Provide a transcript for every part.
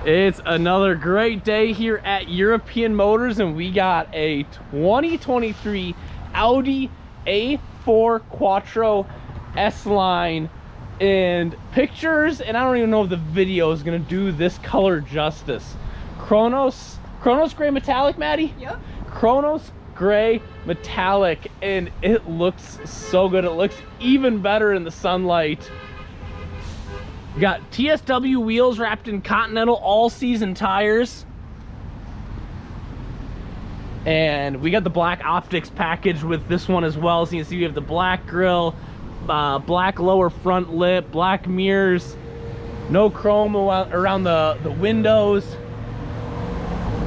It's another great day here at European Motors, and we got a 2023 Audi A4 Quattro S-Line. And pictures, and I don't even know if the video is gonna do this color justice. Chronos gray metallic, Maddie? Yep. Chronos Gray metallic, and it looks so good. It looks even better in the sunlight. We got TSW wheels wrapped in Continental all-season tires, and we got the black optics package with this one as well. So you can see we have the black grille, black lower front lip, black mirrors, no chrome around the windows.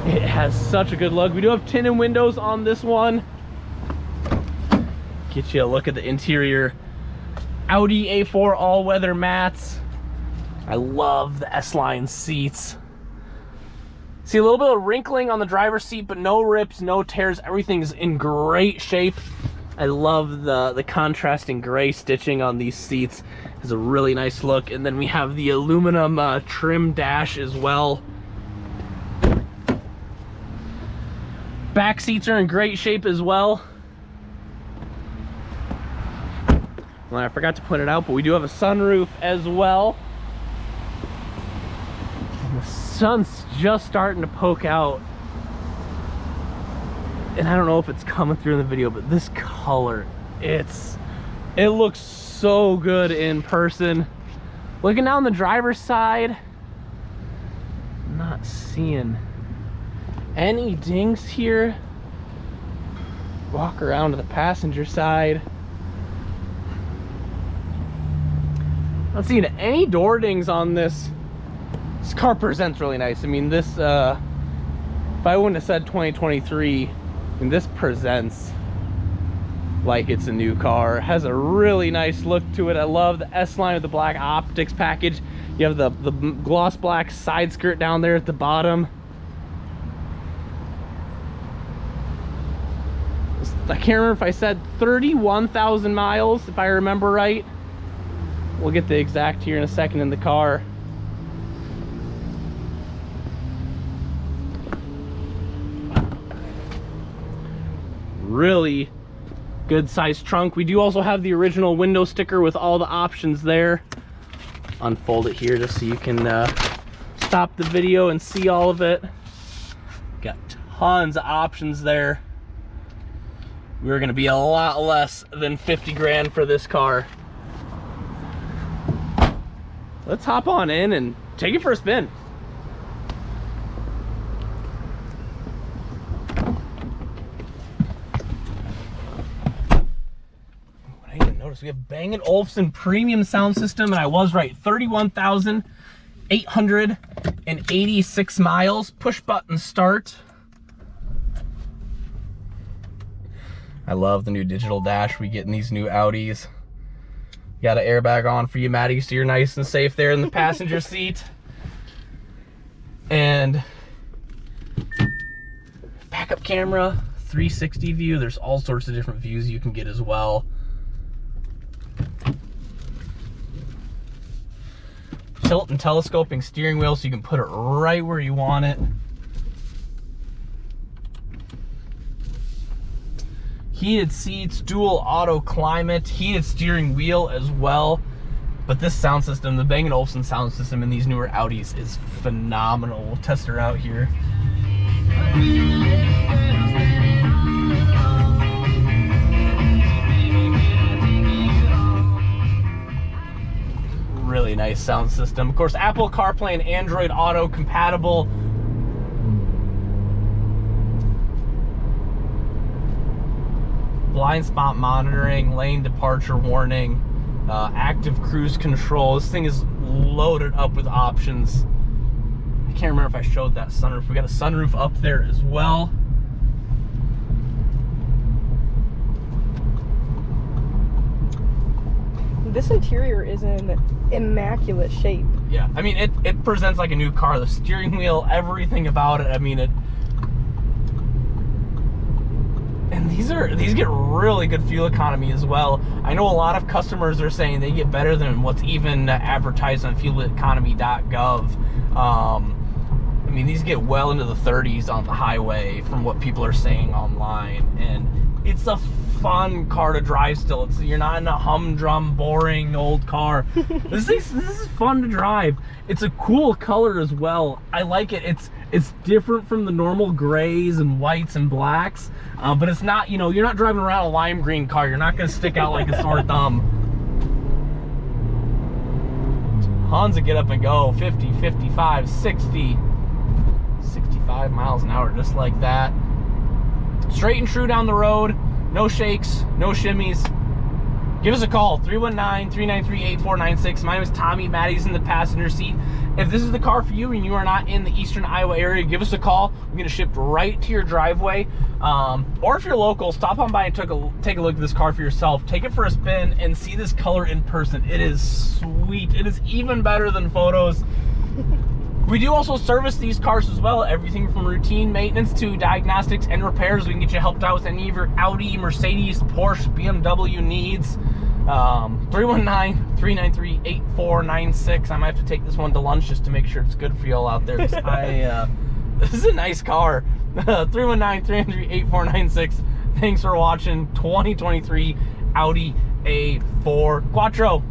It has such a good look. We do have tinted windows on this one. Get you a look at the interior. Audi A4 all-weather mats. I love the S-Line seats. See a little bit of wrinkling on the driver's seat, but no rips, no tears. Everything's in great shape. I love the contrasting gray stitching on these seats. It's a really nice look. And then we have the aluminum trim dash as well. Back seats are in great shape as well. Well, I forgot to point it out, but we do have a sunroof as well. And the sun's just starting to poke out. And I don't know if it's coming through in the video, but this color, it looks so good in person. Looking down the driver's side, not seeing any dings here. Walk around to the passenger side. Not seeing any door dings on this. This car presents really nice. I mean, this, if I wouldn't have said 2023, I mean, this presents like it's a new car. It has a really nice look to it. I love the S-Line with the black optics package. You have the gloss black side skirt down there at the bottom. I can't remember if I said 31,000 miles, if I remember right. We'll get the exact here in a second in the car. Really good sized trunk. We do also have the original window sticker with all the options there. Unfold it here just so you can stop the video and see all of it. Got tons of options there. We're gonna be a lot less than 50 grand for this car. Let's hop on in and take it for a spin. I didn't even notice we have Bang & Olufsen premium sound system, and I was right, 31,886 miles. Push button start. I love the new digital dash we get in these new Audis. Got an airbag on for you, Maddie, so you're nice and safe there in the passenger seat. And backup camera, 360 view. There's all sorts of different views you can get as well. Tilt and telescoping steering wheel, so you can put it right where you want it. Heated seats, dual auto climate, heated steering wheel as well. But this sound system, the Bang & Olufsen sound system in these newer Audis is phenomenal. We'll test her out here. Really nice sound system. Of course, Apple CarPlay and Android Auto compatible. Blind spot monitoring, lane departure warning, active cruise control. This thing is loaded up with options. I can't remember if I showed that sunroof. We got a sunroof up there as well. This interior is in immaculate shape. Yeah, I mean, it presents like a new car. The steering wheel, everything about it. I mean, and these get really good fuel economy as well. I know a lot of customers are saying they get better than what's even advertised on fueleconomy.gov. I mean, these get well into the 30s on the highway from what people are saying online, and it's a fun car to drive still. You're not in a humdrum, boring old car. This is fun to drive. It's a cool color as well. I like it. It's different from the normal grays and whites and blacks, but it's not, you know, you're not driving around a lime green car. You're not going to stick out like a sore thumb. Tons of get up and go, 50, 55, 60, 65 miles an hour, just like that. Straight and true down the road, no shakes, no shimmies. Give us a call, 319-393-8496. My name is Tommy. Maddie's in the passenger seat. If this is the car for you and you are not in the eastern Iowa area, give us a call. We're going to ship right to your driveway. Or if you're local, stop on by and take a look at this car for yourself. Take it for a spin and see this color in person. It is sweet. It is even better than photos. We do also service these cars as well. Everything from routine maintenance to diagnostics and repairs. We can get you helped out with any of your Audi, Mercedes, Porsche, BMW needs. 319-393-8496. I might have to take this one to lunch just to make sure it's good for you all out there. This is a nice car. 319-393-8496. Thanks for watching. 2023 Audi A4 Quattro.